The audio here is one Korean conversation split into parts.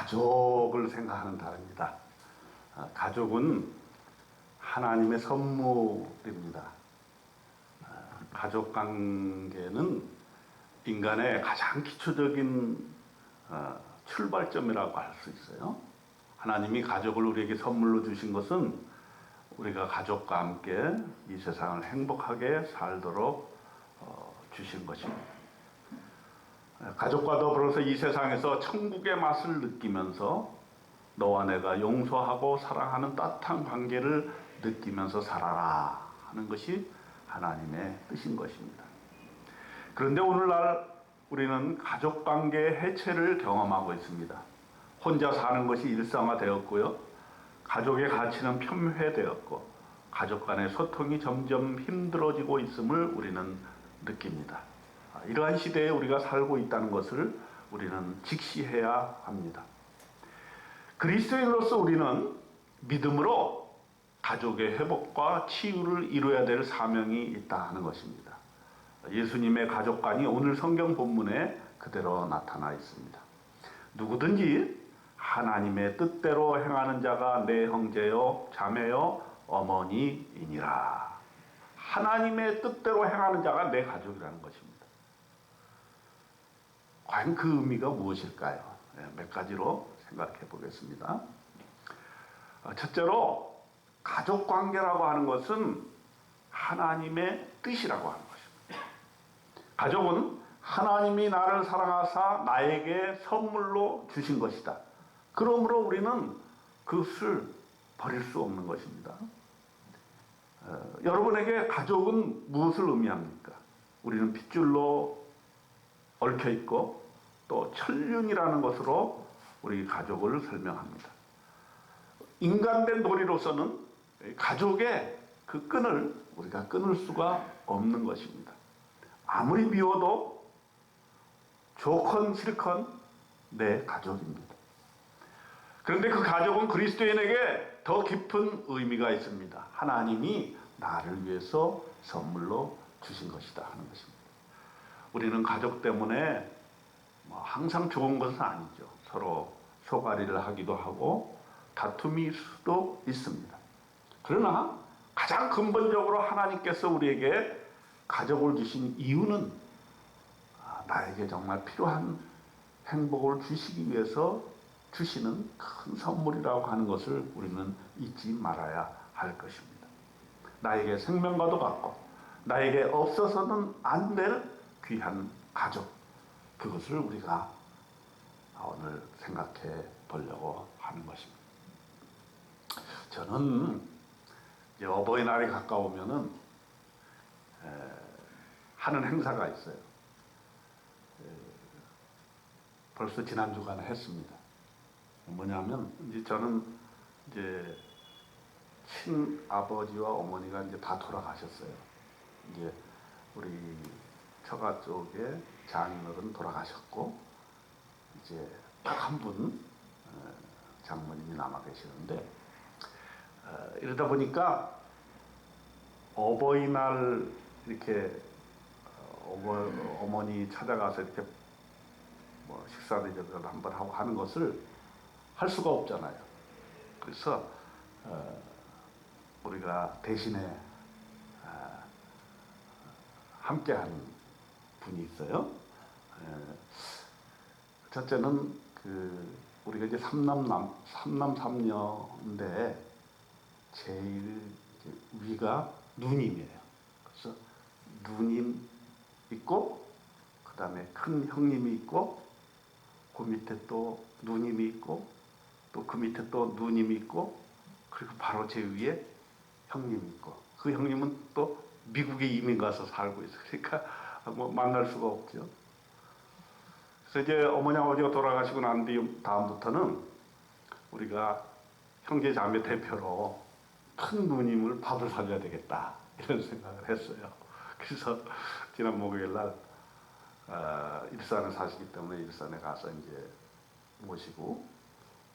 가족을 생각하는 달입니다. 가족은 하나님의 선물입니다. 가족 관계는 인간의 가장 기초적인 출발점이라고 할 수 있어요. 하나님이 가족을 우리에게 선물로 주신 것은 우리가 가족과 함께 이 세상을 행복하게 살도록 주신 것입니다. 가족과 더불어서 이 세상에서 천국의 맛을 느끼면서 너와 내가 용서하고 사랑하는 따뜻한 관계를 느끼면서 살아라 하는 것이 하나님의 뜻인 것입니다. 그런데 오늘날 우리는 가족관계의 해체를 경험하고 있습니다. 혼자 사는 것이 일상화되었고요. 가족의 가치는 폄훼되었고 가족 간의 소통이 점점 힘들어지고 있음을 우리는 느낍니다. 이러한 시대에 우리가 살고 있다는 것을 우리는 직시해야 합니다. 그리스도인으로서 우리는 믿음으로 가족의 회복과 치유를 이루어야 될 사명이 있다 하는 것입니다. 예수님의 가족관이 오늘 성경 본문에 그대로 나타나 있습니다. 누구든지 하나님의 뜻대로 행하는 자가 내 형제요 자매요 어머니이니라. 하나님의 뜻대로 행하는 자가 내 가족이라는 것입니다. 과연 그 의미가 무엇일까요? 몇 가지로 생각해 보겠습니다. 첫째로 가족관계라고 하는 것은 하나님의 뜻이라고 하는 것입니다. 가족은 하나님이 나를 사랑하사 나에게 선물로 주신 것이다. 그러므로 우리는 그것을 버릴 수 없는 것입니다. 여러분에게 가족은 무엇을 의미합니까? 우리는 핏줄로 얽혀 있고 또 천륜이라는 것으로 우리 가족을 설명합니다. 인간된 도리로서는 가족의 그 끈을 우리가 끊을 수가 없는 것입니다. 아무리 미워도 좋건 싫건 내 가족입니다. 그런데 그 가족은 그리스도인에게 더 깊은 의미가 있습니다. 하나님이 나를 위해서 선물로 주신 것이다 하는 것입니다. 우리는 가족 때문에 항상 좋은 것은 아니죠. 서로 소가리를 하기도 하고 다툼일 수도 있습니다. 그러나 가장 근본적으로 하나님께서 우리에게 가족을 주신 이유는 나에게 정말 필요한 행복을 주시기 위해서 주시는 큰 선물이라고 하는 것을 우리는 잊지 말아야 할 것입니다. 나에게 생명과도 같고 나에게 없어서는 안 될 귀한 가족, 그것을 우리가 오늘 생각해 보려고 하는 것입니다. 저는 이제 어버이날이 가까우면은 하는 행사가 있어요. 벌써 지난 주간에 했습니다. 뭐냐면 이제 저는 이제 친아버지와 어머니가 이제 다 돌아가셨어요. 이제 우리 처가 쪽에 장인어른 돌아가셨고 이제 딱 한 분 장모님이 남아 계시는데 이러다 보니까 어버이날 이렇게 어머니 찾아가서 이렇게 뭐 식사를 한번 하고 하는 것을 할 수가 없잖아요. 그래서 우리가 대신에 함께하는 분이 있어요. 첫째는 우리가 이제 삼남삼녀인데 제일 위가 누님이에요. 그래서 누님 있고 그 다음에 큰 형님이 있고 그 밑에 또 누님이 있고 또 그 밑에 또 누님이 있고 그리고 바로 제 위에 형님이 있고 그 형님은 또 미국에 이민 가서 살고 있어요. 그러니까 뭐 만날 수가 없죠. 그래서 이제 어머니 아버지가 돌아가시고 난 뒤 다음부터는 우리가 형제 자매 대표로 큰 누님을 밥을 사줘야 되겠다 이런 생각을 했어요. 그래서 지난 목요일 날 일산에 사시기 때문에 일산에 가서 이제 모시고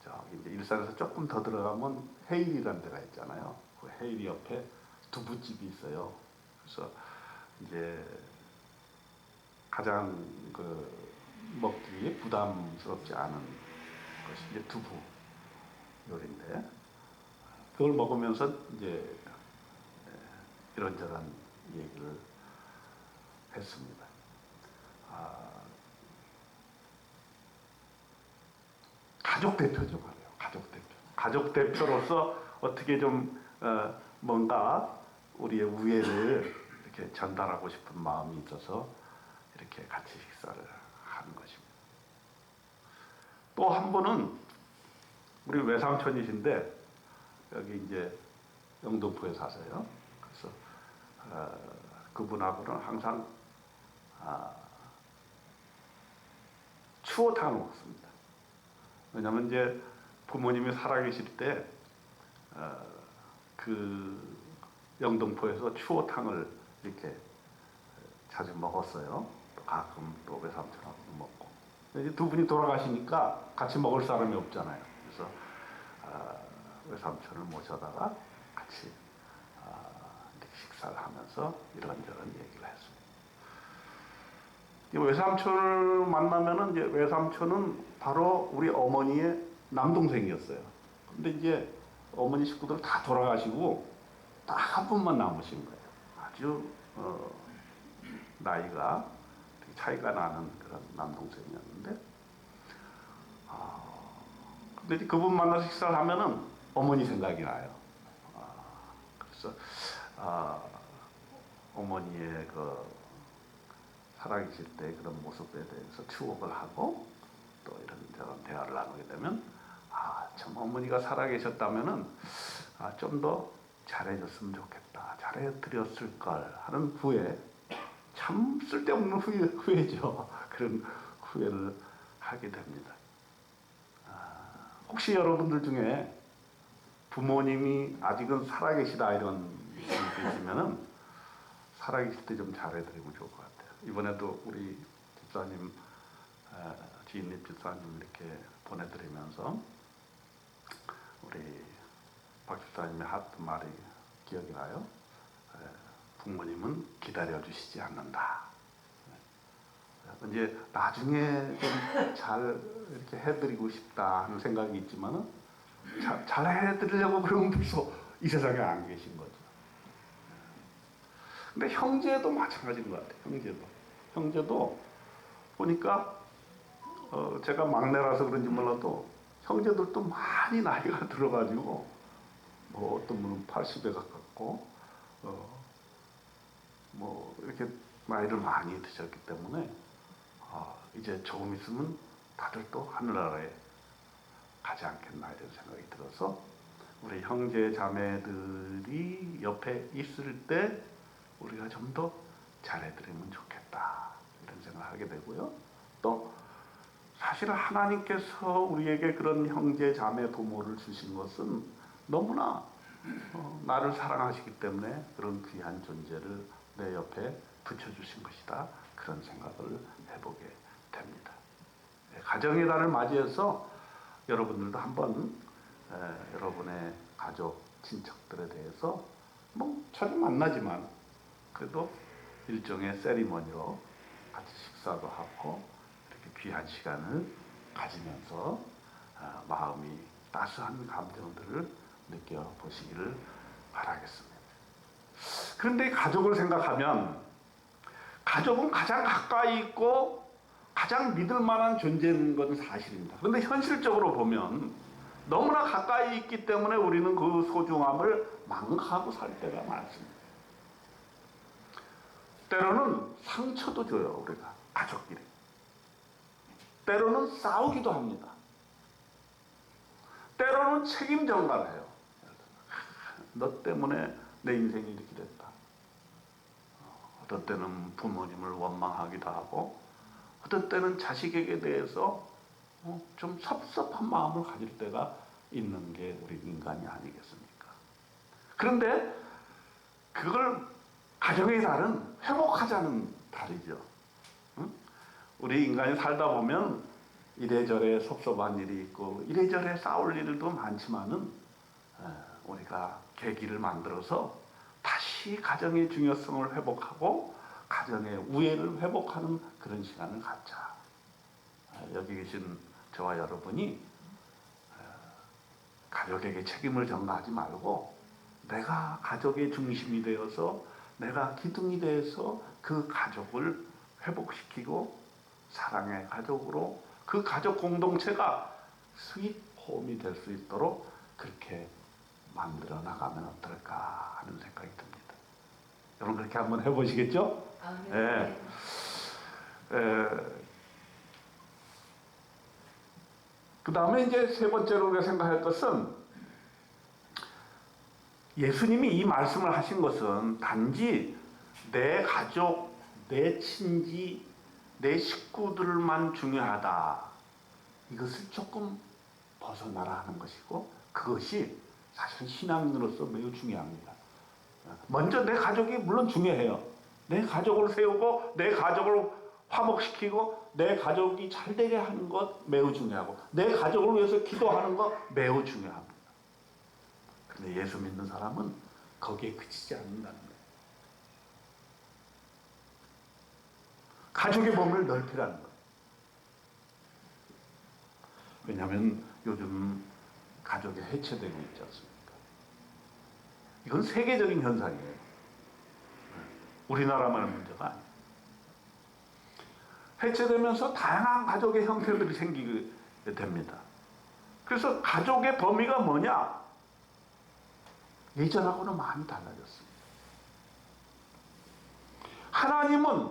저기 이제 일산에서 조금 더 들어가면 헤일이라는 데가 있잖아요. 그 헤일 옆에 두부집이 있어요. 그래서 이제 가장 먹기에 부담스럽지 않은 그것이 이제 두부 요리인데 그걸 먹으면서 이제 이런저런 얘기를 했습니다. 가족 대표죠, 말이에요. 가족 대표. 가족 대표로서 어떻게 좀 뭔가 우리의 우애를 이렇게 전달하고 싶은 마음이 있어서 이렇게 같이 식사를 하는 것입니다. 또 한 분은 우리 외삼촌이신데 여기 이제 영등포에 사세요. 그래서 그분하고는 항상 추어탕을 먹습니다. 왜냐하면 이제 부모님이 살아계실 때 그 영등포에서 추어탕을 이렇게 자주 먹었어요. 또 가끔 또 외삼촌하고 먹고. 이제 두 분이 돌아가시니까 같이 먹을 사람이 없잖아요. 그래서 외삼촌을 모셔다가 같이 이렇게 식사를 하면서 이런저런 얘기를 했습니다. 외삼촌을 만나면은 이제 외삼촌은 바로 우리 어머니의 남동생이었어요. 근데 이제 어머니 식구들 다 돌아가시고 딱 한 분만 남으신 거예요. 아주 나이가 되게 차이가 나는 그런 남동생이었는데, 근데 이제 그분 만나서 식사를 하면은 어머니 생각이 나요. 그래서 어머니의 그 살아계실 때 그런 모습에 대해서 추억을 하고 또 이런저런 대화를 나누게 되면 참 어머니가 살아계셨다면은 좀 더 잘해줬으면 좋겠다, 잘해드렸을 걸 하는 후회, 참 쓸데없는 후회죠. 그런 후회를 하게 됩니다. 혹시 여러분들 중에 부모님이 아직은 살아계시다 이런 분이 계시면은 살아계실 때 좀 잘해드리면 좋을 것 같아요. 이번에도 우리 집사님, 지인님 집사님 이렇게 보내드리면서 우리 박 집사님이 했던 말이 기억이 나요. 부모님은 기다려주시지 않는다. 이제 나중에 좀 잘 이렇게 해드리고 싶다 하는 생각이 있지만은 잘 해드리려고 그러면 벌써 이 세상에 안 계신 거죠. 근데 형제도 마찬가지인 것 같아요. 형제도 보니까 제가 막내라서 그런지 몰라도 형제들도 많이 나이가 들어가지고 뭐 어떤 분은 80에 가깝고 뭐 이렇게 나이를 많이 드셨기 때문에 이제 조금 있으면 다들 또 하늘나라에 가지 않겠나 이런 생각이 들어서 우리 형제 자매들이 옆에 있을 때 우리가 좀 더 잘해드리면 좋겠다 이런 생각을 하게 되고요. 또 사실 하나님께서 우리에게 그런 형제 자매 부모를 주신 것은 너무나 나를 사랑하시기 때문에 그런 귀한 존재를 내 옆에 붙여주신 것이다 그런 생각을 해보게 됩니다. 가정의 달을 맞이해서 여러분들도 한번 여러분의 가족 친척들에 대해서 뭐 자주 만나지만 그래도 일종의 세리머니로 같이 식사도 하고 이렇게 귀한 시간을 가지면서 마음이 따스한 감정들을 느껴보시기를 바라겠습니다. 그런데 가족을 생각하면 가족은 가장 가까이 있고 가장 믿을 만한 존재인 건 사실입니다. 그런데 현실적으로 보면 너무나 가까이 있기 때문에 우리는 그 소중함을 망각하고 살 때가 많습니다. 때로는 상처도 줘요, 우리가 가족끼리. 때로는 싸우기도 합니다. 때로는 책임 전가해요. 너 때문에 내 인생이 이렇게 됐다. 어떤 때는 부모님을 원망하기도 하고 어떤 때는 자식에게 대해서 좀 섭섭한 마음을 가질 때가 있는 게 우리 인간이 아니겠습니까? 그런데 그걸 가정의 달은 회복하자는 달이죠. 응? 우리 인간이 살다 보면 이래저래 섭섭한 일이 있고 이래저래 싸울 일도 많지만은 우리가 계기를 만들어서 다시 가정의 중요성을 회복하고 가정의 우애를 회복하는 그런 시간을 갖자. 여기 계신 저와 여러분이 가족에게 책임을 전가하지 말고 내가 가족의 중심이 되어서 내가 기둥이 되어서 그 가족을 회복시키고 사랑의 가족으로 그 가족 공동체가 스윗홈이 될 수 있도록 그렇게 만들어 나가면 어떨까 하는 생각이 듭니다. 여러분 그렇게 한번 해보시겠죠? 네. 그 다음에 이제 세 번째로 우리가 생각할 것은 예수님이 이 말씀을 하신 것은 단지 내 가족, 내 친지, 내 식구들만 중요하다. 이것을 조금 벗어나라 하는 것이고 그것이 사실 신앙인으로서 매우 중요합니다. 먼저 내 가족이 물론 중요해요. 내 가족을 세우고 내 가족을 화목시키고 내 가족이 잘되게 하는 것 매우 중요하고 내 가족을 위해서 기도하는 것 매우 중요합니다. 그런데 예수 믿는 사람은 거기에 그치지 않는다는 거예요. 가족의 범위를 넓히라는 거예요. 왜냐하면 요즘 가족이 해체되고 있지 않습니까? 이건 세계적인 현상이에요. 우리나라만의 문제가 아니에요. 해체되면서 다양한 가족의 형태들이 생기게 됩니다. 그래서 가족의 범위가 뭐냐? 예전하고는 많이 달라졌습니다. 하나님은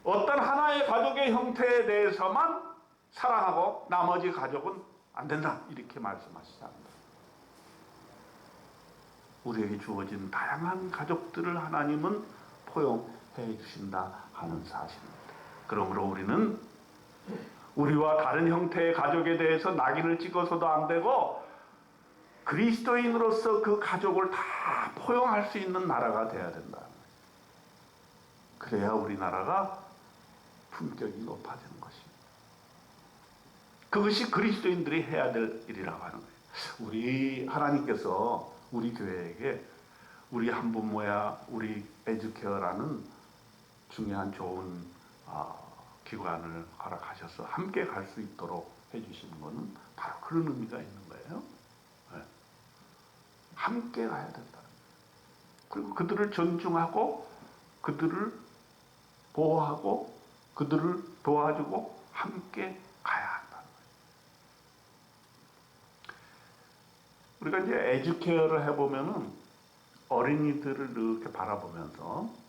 어떤 하나의 가족의 형태에 대해서만 사랑하고 나머지 가족은 안 된다 이렇게 말씀하시지 않는다. 우리에게 주어진 다양한 가족들을 하나님은 포용해 주신다 하는 사실입니다. 그러므로 우리는 우리와 다른 형태의 가족에 대해서 낙인을 찍어서도 안 되고 그리스도인으로서 그 가족을 다 포용할 수 있는 나라가 되어야 된다. 그래야 우리나라가 품격이 높아지는 것입니다. 그것이 그리스도인들이 해야 될 일이라고 하는 거예요. 우리 하나님께서 우리 교회에게 우리 한부모야 우리 에듀케어라는 중요한 좋은 기관을 허락하셔서 함께 갈 수 있도록 해주시는 것은 바로 그런 의미가 있는 거예요. 네. 함께 가야 된다. 그리고 그들을 존중하고 그들을 보호하고 그들을 도와주고 함께 가야 한다는 거예요. 우리가 이제 에듀케어를 해보면은 어린이들을 이렇게 바라보면서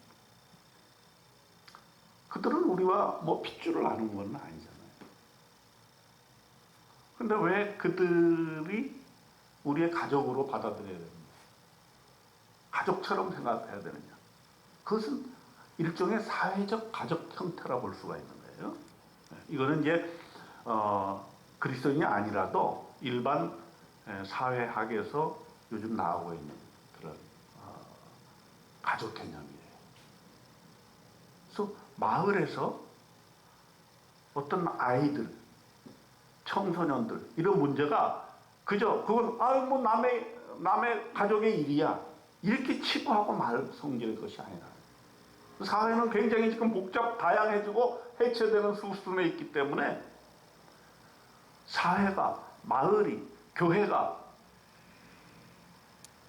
그들은 우리와 뭐 핏줄을 나눈 건 아니잖아요. 근데 왜 그들이 우리의 가족으로 받아들여야 됩니까? 가족처럼 생각해야 되느냐? 그것은 일종의 사회적 가족 형태라 볼 수가 있는 거예요. 이거는 이제 그리스도인이 아니라도 일반 사회학에서 요즘 나오고 있는 그런 가족 개념이에요. 그래서 마을에서 어떤 아이들, 청소년들 이런 문제가 그저 그건 뭐 남의 가족의 일이야 이렇게 치부하고 말 성질의 것이 아니라 사회는 굉장히 지금 다양해지고 해체되는 수순에 있기 때문에 사회가 마을이 교회가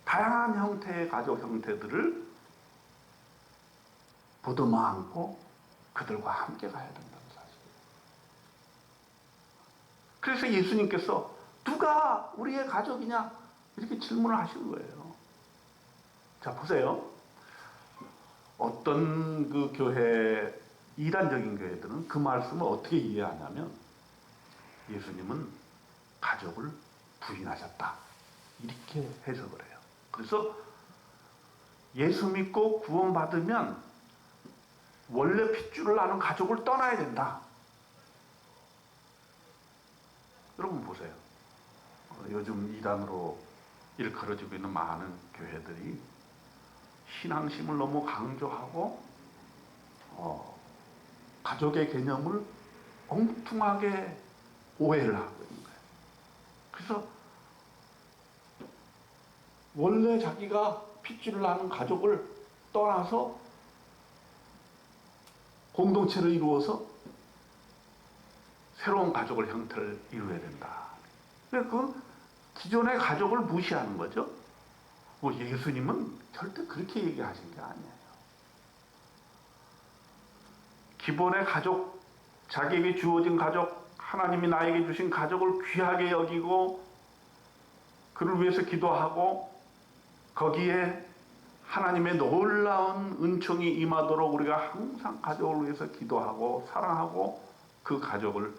다양한 형태의 가족 형태들을 보듬어 안고 그들과 함께 가야 된다는 사실이에요. 그래서 예수님께서 누가 우리의 가족이냐 이렇게 질문을 하시는 거예요. 자 보세요. 어떤 그 교회 이단적인 교회들은 그 말씀을 어떻게 이해하냐면 예수님은 가족을 부인하셨다 이렇게 해석을 해요. 그래서 예수 믿고 구원받으면 원래 핏줄을 나눈 가족을 떠나야 된다. 여러분 보세요. 요즘 이단으로 일컬어지고 있는 많은 교회들이 신앙심을 너무 강조하고 가족의 개념을 엉뚱하게 오해를 하고 있는 거예요. 그래서 원래 자기가 핏줄을 나눈 가족을 떠나서 공동체를 이루어서 새로운 가족을 형태를 이루어야 된다. 그 기존의 가족을 무시하는 거죠. 뭐 예수님은 절대 그렇게 얘기하신 게 아니에요. 기본의 가족, 자기에게 주어진 가족, 하나님이 나에게 주신 가족을 귀하게 여기고 그를 위해서 기도하고 거기에 하나님의 놀라운 은총이 임하도록 우리가 항상 가족을 위해서 기도하고 사랑하고 그 가족을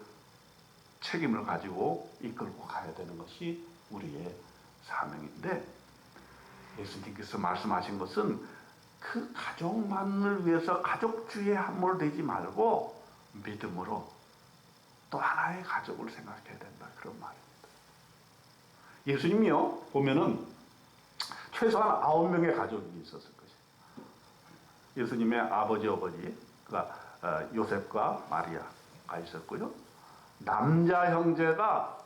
책임을 가지고 이끌고 가야 되는 것이 우리의 사명인데, 예수님께서 말씀하신 것은 그 가족만을 위해서 가족주의에 함몰되지 말고 믿음으로 또 하나의 가족을 생각해야 된다, 그런 말입니다. 예수님이요 보면은 최소한 9명의 가족이 있었을 것이에요. 예수님의 아버지 어머니가 요셉과 마리아가 있었고요. 남자 형제가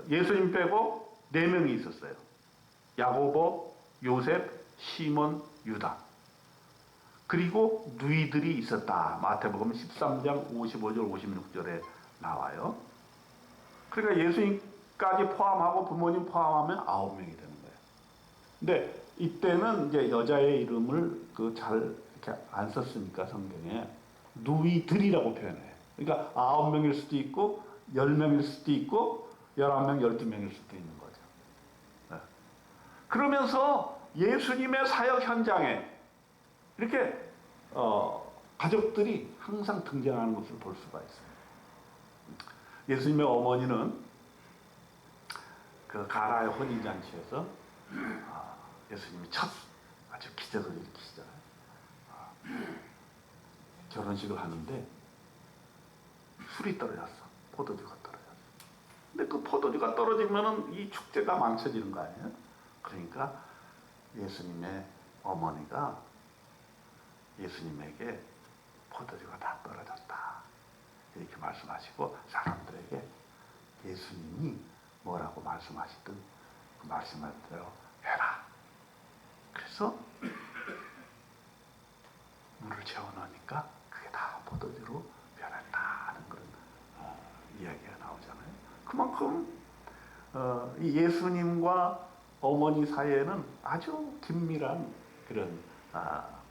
예수님 빼고 4명이 있었어요. 야고보, 요셉, 시몬, 유다. 그리고 누이들이 있었다. 마태복음 13장 55절 56절에 나와요. 그러니까 예수님까지 포함하고 부모님 포함하면 9명이 되는 거예요. 근데 이때는 이제 여자의 이름을 잘 이렇게 안 썼으니까 성경에 누이들이라고 표현해요. 그러니까 9명일 수도 있고 10명일 수도 있고 11명, 12명일 수도 있는 거죠. 네. 그러면서 예수님의 사역 현장에 이렇게 가족들이 항상 등장하는 것을 볼 수가 있어요. 예수님의 어머니는 그 가나의 혼인잔치에서 예수님이 첫 아주 기적을 일으키시잖아요. 결혼식을 하는데 술이 떨어졌어. 포도주가 떨어졌어. 근데 그 포도주가 떨어지면은 이 축제가 망쳐지는 거 아니에요? 그러니까 예수님의 어머니가 예수님에게 포도주가 다 떨어졌다, 이렇게 말씀하시고 사람들에게 예수님이 뭐라고 말씀하시든 그 말씀할 대로 해라. 그래서 물을 채워넣으니까 그게 다 포도주로 변했다는 그런 이야기가 나오잖아요. 그만큼 이 예수님과 어머니 사이에는 아주 긴밀한 그런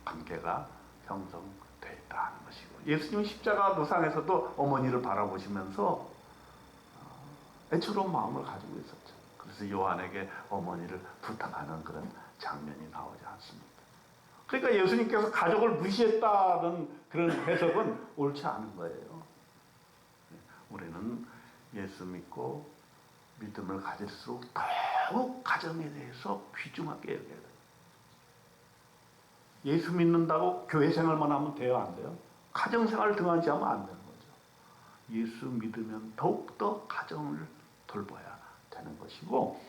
관계가 형성되어 있다는 것이고, 예수님 십자가 노상에서도 어머니를 바라보시면서 애처로운 마음을 가지고 있었죠. 그래서 요한에게 어머니를 부탁하는 그런 장면이 나오지 않습니까? 그러니까 예수님께서 가족을 무시했다는 그런 해석은 옳지 않은 거예요. 우리는 예수 믿고 믿음을 가질수록 더욱 가정에 대해서 귀중하게 여겨야 돼요. 예수 믿는다고 교회 생활만 하면 돼요, 안 돼요? 가정 생활을 등한시하면 안 되는 거죠. 예수 믿으면 더욱더 가정을 돌봐야 되는 것이고,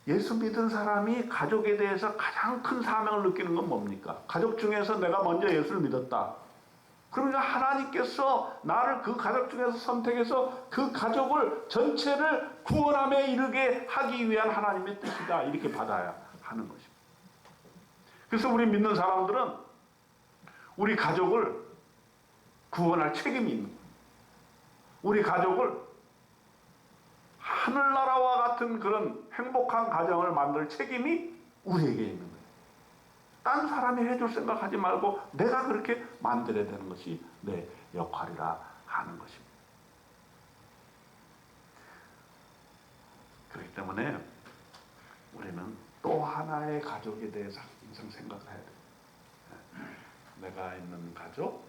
예수 믿은 사람이 가족에 대해서 가장 큰 사명을 느끼는 건 뭡니까? 가족 중에서 내가 먼저 예수를 믿었다. 그러니까 하나님께서 나를 그 가족 중에서 선택해서 그 가족을 전체를 구원함에 이르게 하기 위한 하나님의 뜻이다, 이렇게 받아야 하는 것입니다. 그래서 우리 믿는 사람들은 우리 가족을 구원할 책임이 있는 거예요. 우리 가족을 하늘나라와 같은 그런 행복한 가정을 만들 책임이 우리에게 있는 거예요. 딴 사람이 해줄 생각하지 말고 내가 그렇게 만들어야 되는 것이 내 역할이라 하는 것입니다. 그렇기 때문에 우리는 또 하나의 가족에 대해서 항상 생각해야 돼요. 내가 있는 가족,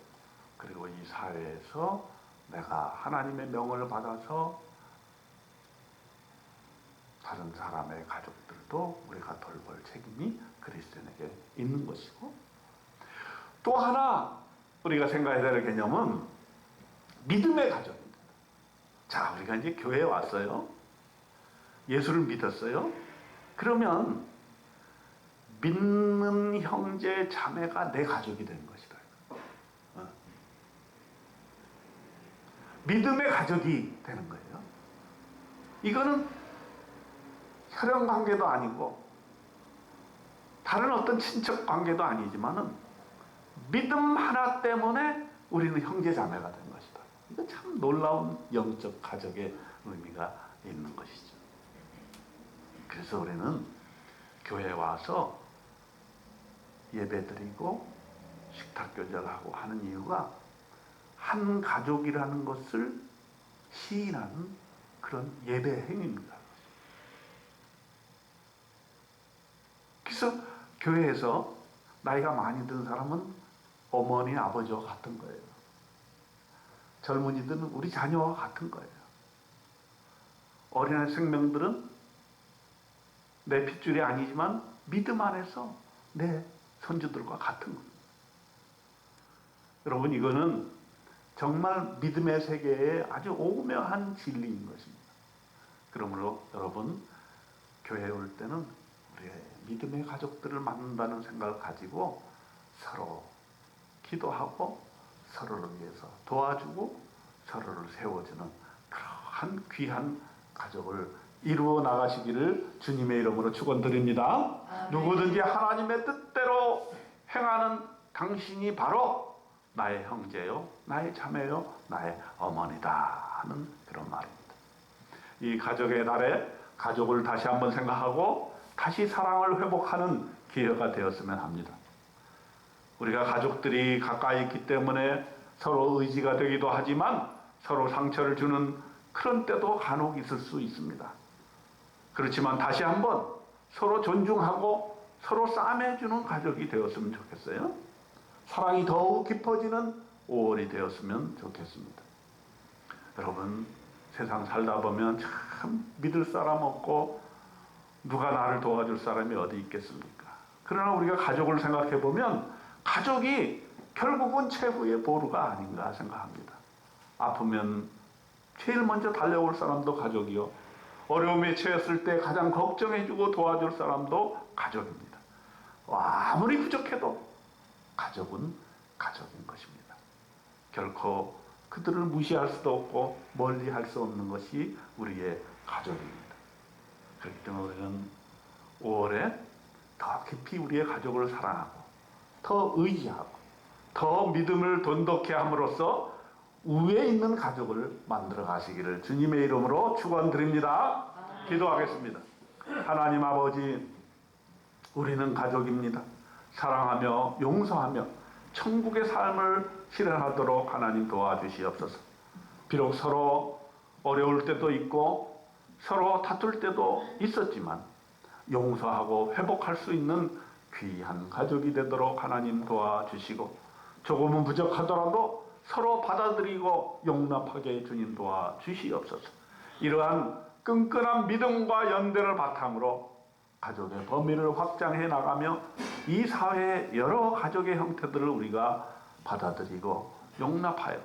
그리고 이 사회에서 내가 하나님의 명을 받아서 다른 사람의 가족들도 우리가 돌볼 책임이 그리스도인에게 있는 것이고, 또 하나 우리가 생각해야 될 개념은 믿음의 가족입니다. 자, 우리가 이제 교회에 왔어요. 예수를 믿었어요. 그러면 믿는 형제 자매가 내 가족이 되는 것이다. 믿음의 가족이 되는 거예요. 이거는 혈연 관계도 아니고 다른 어떤 친척 관계도 아니지만은 믿음 하나 때문에 우리는 형제 자매가 된 것이다. 이거 참 놀라운 영적 가족의 의미가 있는 것이죠. 그래서 우리는 교회에 와서 예배드리고 식탁교제하고 하는 이유가 한 가족이라는 것을 시인하는 그런 예배 행위입니다. 그래서 교회에서 나이가 많이 든 사람은 어머니, 아버지와 같은 거예요. 젊은이들은 우리 자녀와 같은 거예요. 어린아이 생명들은 내 핏줄이 아니지만 믿음 안에서 내 손주들과 같은 겁니다. 여러분, 이거는 정말 믿음의 세계에 아주 오묘한 진리인 것입니다. 그러므로 여러분, 교회에 올 때는 우리의 믿음의 가족들을 만난다는 생각을 가지고 서로 기도하고 서로를 위해서 도와주고 서로를 세워주는 그러한 귀한 가족을 이루어 나가시기를 주님의 이름으로 축원드립니다. 누구든지 하나님의 뜻대로 행하는 당신이 바로 나의 형제요, 나의 자매요, 나의 어머니다 하는 그런 말입니다. 이 가족의 달에 가족을 다시 한번 생각하고 다시 사랑을 회복하는 기회가 되었으면 합니다. 우리가 가족들이 가까이 있기 때문에 서로 의지가 되기도 하지만 서로 상처를 주는 그런 때도 간혹 있을 수 있습니다. 그렇지만 다시 한번 서로 존중하고 서로 싸매주는 가족이 되었으면 좋겠어요. 사랑이 더욱 깊어지는 5월이 되었으면 좋겠습니다. 여러분, 세상 살다 보면 참 믿을 사람 없고 누가 나를 도와줄 사람이 어디 있겠습니까? 그러나 우리가 가족을 생각해 보면 가족이 결국은 최후의 보루가 아닌가 생각합니다. 아프면 제일 먼저 달려올 사람도 가족이요, 어려움에 처했을 때 가장 걱정해주고 도와줄 사람도 가족입니다. 아무리 부족해도 가족은 가족인 것입니다. 결코 그들을 무시할 수도 없고 멀리 할 수 없는 것이 우리의 가족입니다. 그렇기 때문에 우리는 5월에 더 깊이 우리의 가족을 사랑하고 더 의지하고 더 믿음을 돈독해 함으로써 위에 있는 가족을 만들어 가시기를 주님의 이름으로 축원드립니다. 기도하겠습니다. 하나님 아버지, 우리는 가족입니다. 사랑하며 용서하며 천국의 삶을 실현하도록 하나님 도와주시옵소서. 비록 서로 어려울 때도 있고 서로 다툴 때도 있었지만 용서하고 회복할 수 있는 귀한 가족이 되도록 하나님 도와주시고, 조금은 부족하더라도 서로 받아들이고 용납하게 주님 도와주시옵소서. 이러한 끈끈한 믿음과 연대를 바탕으로 가족의 범위를 확장해 나가며 이 사회의 여러 가족의 형태들을 우리가 받아들이고 용납하여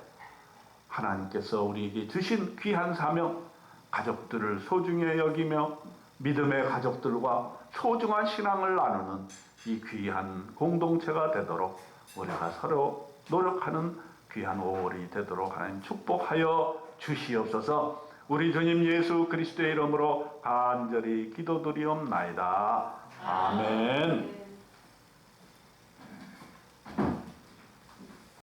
하나님께서 우리에게 주신 귀한 사명, 가족들을 소중히 여기며 믿음의 가족들과 소중한 신앙을 나누는 이 귀한 공동체가 되도록 우리가 서로 노력하는 귀한 5월이 되도록 하나님 축복하여 주시옵소서. 우리 주님 예수 그리스도의 이름으로 간절히 기도드리옵나이다. 아멘.